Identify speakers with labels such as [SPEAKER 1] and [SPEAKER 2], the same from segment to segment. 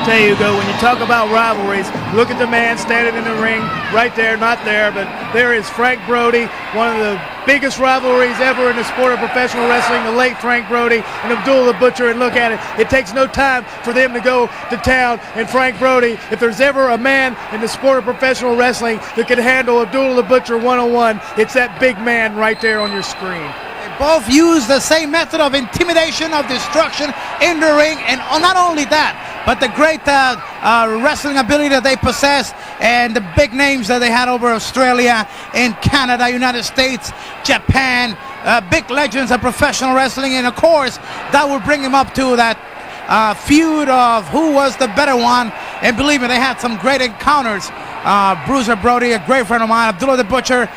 [SPEAKER 1] tell you, Hugo, when you talk about rivalries, look at the man standing in the ring right there, not there, but there is Frank Brody, one of the biggest rivalries ever in the sport of professional wrestling, the late Frank Brody and Abdullah the Butcher, and look at it. It takes no time for them to go to town, and Frank Brody, if there's ever a man in the sport of professional wrestling that can handle Abdullah the Butcher one-on-one, it's that big man right there on your screen.
[SPEAKER 2] Both use the same method of intimidation, of destruction in the ring, and not only that, but the great wrestling ability that they possess and the big names that they had over Australia and Canada, United States, Japan, big legends of professional wrestling, and of course that will bring him up to that feud of who was the better one. And believe me, they had some great encounters. Bruiser Brody, a great friend of mine, Abdullah the Butcher,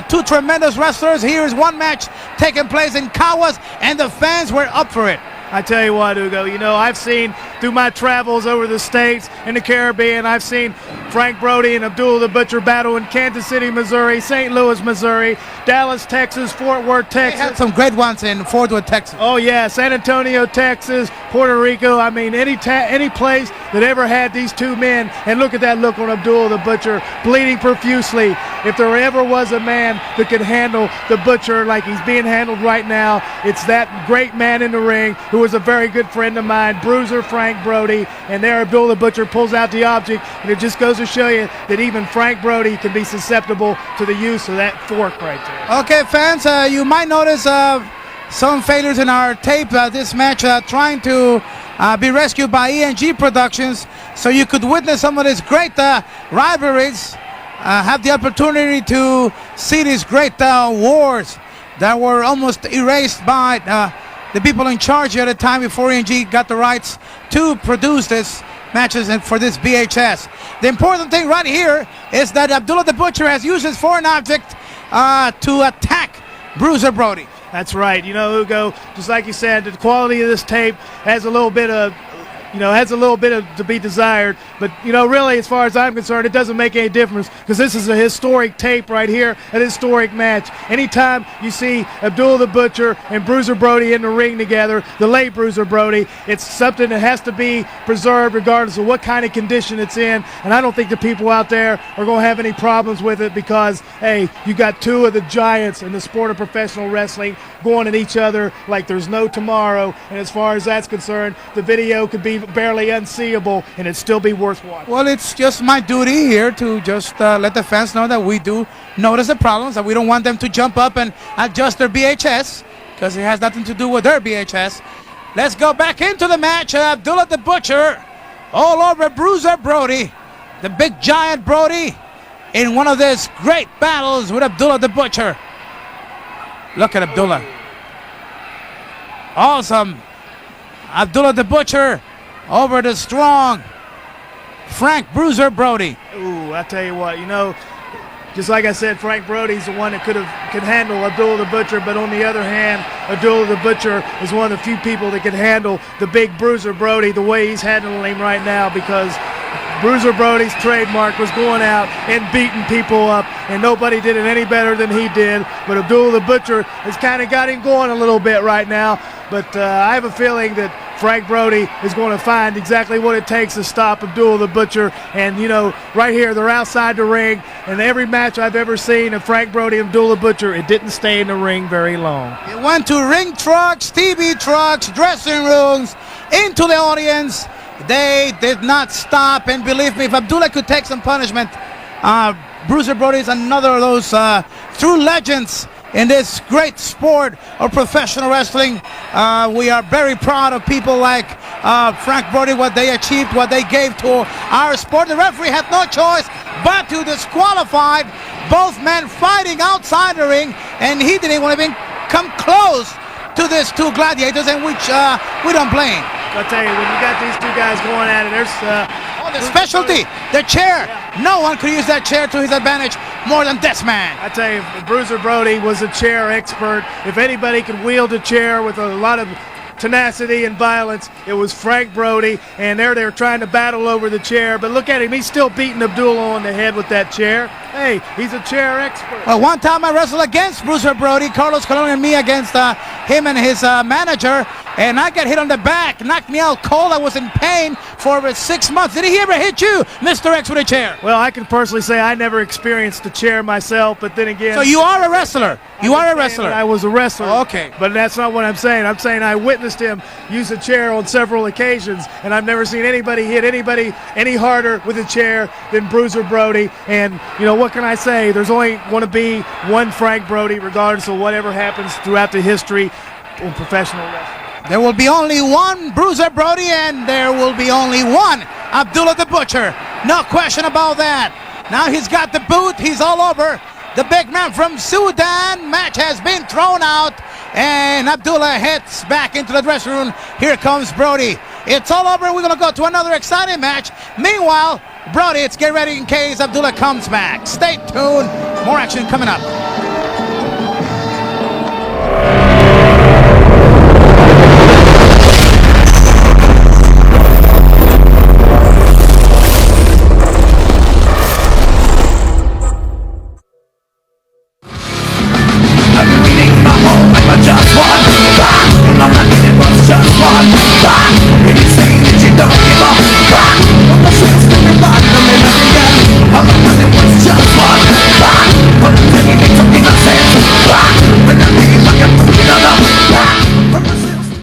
[SPEAKER 2] two tremendous wrestlers. Here is one match taking place in Kawas, and the fans were up for it.
[SPEAKER 1] I tell you what, Hugo, you know, I've seen through my travels over the States and the Caribbean, I've seen Frank Brody and Abdullah the Butcher battle in Kansas City, Missouri, St. Louis, Missouri, Dallas, Texas, Fort Worth, Texas.
[SPEAKER 2] They had some great ones in Fort Worth, Texas.
[SPEAKER 1] Oh, yeah, San Antonio, Texas, Puerto Rico. I mean, any place that ever had these two men. And look at that look on Abdullah the Butcher, bleeding profusely. If there ever was a man that could handle the Butcher like he's being handled right now, it's that great man in the ring who was a very good friend of mine, Bruiser Frank Brody. And there Abdullah the Butcher pulls out the object, and it just goes to show you that even Frank Brody can be susceptible to the use of that fork right there.
[SPEAKER 2] Okay, fans, you might notice some failures in our tape this match, trying to be rescued by ENG Productions, so you could witness some of these great rivalries, have the opportunity to see these great wars that were almost erased by the people in charge at the time before ENG got the rights to produce this matches and for this VHS. The important thing right here is that Abdullah the Butcher has used his foreign object to attack Bruiser Brody.
[SPEAKER 1] That's right. You know, Hugo, just like you said, the quality of this tape has a little bit of, to be desired. But, you know, really, as far as I'm concerned, it doesn't make any difference, because this is a historic tape right here, an historic match. Anytime you see Abdullah the Butcher and Bruiser Brody in the ring together, the late Bruiser Brody, it's something that has to be preserved regardless of what kind of condition it's in. And I don't think the people out there are going to have any problems with it, because, hey, you got two of the giants in the sport of professional wrestling going at each other like there's no tomorrow. And as far as that's concerned, the video could be barely unseeable and it'd still be worth watching.
[SPEAKER 2] Well, it's just my duty here to just let the fans know that we do notice the problems, that we don't want them to jump up and adjust their VHS, because it has nothing to do with their VHS. Let's go back into the match. Abdullah the Butcher all over Bruiser Brody, the big giant Brody, in one of these great battles with Abdullah the Butcher. Look at Abdullah. Awesome. Abdullah the Butcher over the strong Frank Bruiser Brody.
[SPEAKER 1] Ooh, I tell you what, you know, just like I said, Frank Brody's the one that could handle Abdullah the Butcher, but on the other hand, Abdullah the Butcher is one of the few people that can handle the big Bruiser Brody the way he's handling him right now, because Bruiser Brody's trademark was going out and beating people up, and nobody did it any better than he did. But Abdullah the Butcher has kind of got him going a little bit right now. But I have a feeling that Frank Brody is going to find exactly what it takes to stop Abdullah the Butcher. And, you know, right here, they're outside the ring. And every match I've ever seen of Frank Brody and Abdullah the Butcher, it didn't stay in the ring very long.
[SPEAKER 2] It went to ring trucks, TV trucks, dressing rooms, into the audience. They did not stop. And believe me, if Abdullah could take some punishment, Bruiser Brody is another of those true legends in this great sport of professional wrestling. We are very proud of people like Frank Brody, what they achieved, what they gave to our sport. The referee had no choice but to disqualify both men fighting outside the ring, and he didn't want to even come close to these two gladiators, and which we don't blame.
[SPEAKER 1] I'll tell you, when you got these two guys going at it, there's
[SPEAKER 2] the specialty, the chair. Yeah. No one could use that chair to his advantage more than this man.
[SPEAKER 1] I tell you, Bruiser Brody was a chair expert. If anybody could wield a chair with a lot of tenacity and violence, it was Frank Brody, and they're trying to battle over the chair. But look at him, he's still beating Abdullah on the head with that chair. Hey, he's a chair expert.
[SPEAKER 2] Well, one time I wrestled against Bruiser Brody, Carlos Colon and me against him and his manager, And I got hit on the back, knocked me out cold. I was in pain for over 6 months. Did he ever hit you, Mr. X, with a chair?
[SPEAKER 1] Well, I can personally say I never experienced a chair myself, but then again...
[SPEAKER 2] So you are a wrestler. You are a wrestler.
[SPEAKER 1] I was a wrestler.
[SPEAKER 2] Okay.
[SPEAKER 1] But that's not what I'm saying. I'm saying I witnessed him use a chair on several occasions, and I've never seen anybody hit anybody any harder with a chair than Bruiser Brody. And, you know, what can I say? There's only going to be one Frank Brody, regardless of whatever happens throughout the history of professional wrestling.
[SPEAKER 2] There will be only one Bruiser Brody, and there will be only one Abdullah the Butcher. No question about that. Now he's got the boot. He's all over. The big man from Sudan. Match has been thrown out, and Abdullah heads back into the dressing room. Here comes Brody. It's all over. We're going to go to another exciting match. Meanwhile, Brody, it's get ready in case Abdullah comes back. Stay tuned. More action coming up.